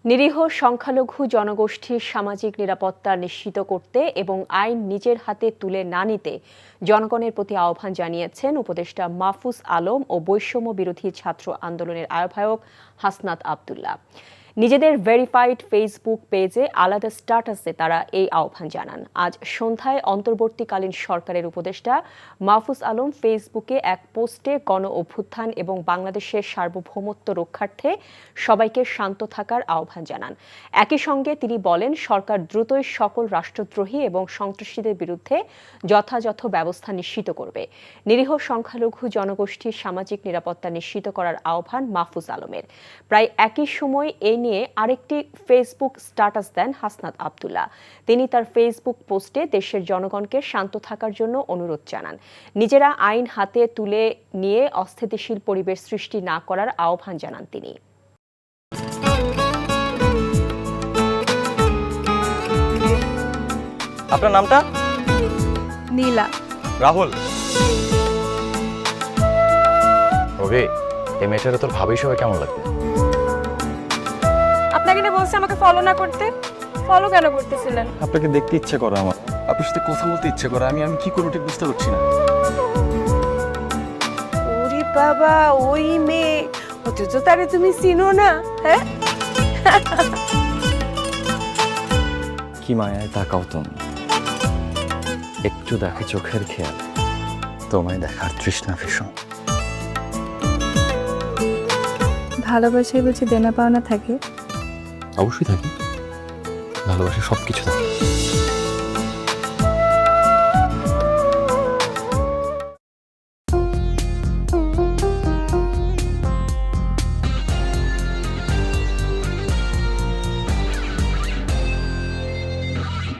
নিরীহ সংখ্যালঘু জনগোষ্ঠীর সামাজিক নিরাপত্তা নিশ্চিত করতে এবং আইন নিজের হাতে তুলে না নিতে জনগণের প্রতি আহ্বান জানিয়েছেন উপদেষ্টা মাহফুজ আলম ও বৈষম্য বিরোধী ছাত্র আন্দোলনের আহ্বায়ক হাসনাত আব্দুল্লাহ। নিজেদের ভেরিফাইড ফেসবুক পেজে আলাদা স্ট্যাটাসে তারা এই আহ্বান জানান। আজ সন্ধ্যায় অন্তর্বর্তীকালীন সরকারের উপদেষ্টা মাহফুজ আলম ফেসবুকে এক পোস্টে গণ অভ্যুত্থান এবং বাংলাদেশের সার্বভৌমত্ব রক্ষার্থে সবাইকে শান্ত থাকার আহ্বান জানান। একই সঙ্গে তিনি বলেন, সরকার দ্রুতই সকল রাষ্ট্রদ্রোহী এবং সন্ত্রাসীদের বিরুদ্ধে যথাযথ ব্যবস্থা নিশ্চিত করবে। নিরীহ সংখ্যালঘু জনগোষ্ঠীর সামাজিক নিরাপত্তা নিশ্চিত করার আহ্বান মাহফুজ আলমের। প্রায় একই সময় এই নিয়ে আরেকটি ফেসবুক স্ট্যাটাস দেন হাসনাত আব্দুল্লাহ। তিনি তার ফেসবুক পোস্টে দেশের জনগণকে শান্ত থাকার জন্য অনুরোধ জানান। নিজেরা আইন হাতে তুলে নিয়ে অস্থিতিশীল পরিবেশ সৃষ্টি না করার আহ্বান জানান তিনি। আপনার নামটা? নীলা। রাহুল। রবি, এই মেয়েটারে তোর ভাবি সবাই কেমন লাগবে? আপনাকে না বলছে আমাকে ফলো না করতে? ফলো কেন করতেছিলেন? আপনাকে দেখতে ইচ্ছে করে আমার, আপনার সাথে কথা বলতে ইচ্ছে করে। আমি কি করবো ঠিক বুঝতে পারছি না। ওরে বাবা, ওই মেয়ে, অথচ তারে তুমি চিনো না? হ্যাঁ, কি মায়ায় তাকাও তুমি, একটু দেখে চোখের খেয়াল, তোমায় দেখার তৃষ্ণা ভীষণ। ভালোবাসায় বুঝি দেনা পাওনা থাকে? অবশ্যই থাকি, ভালোবাসা সবকিছু থাকে।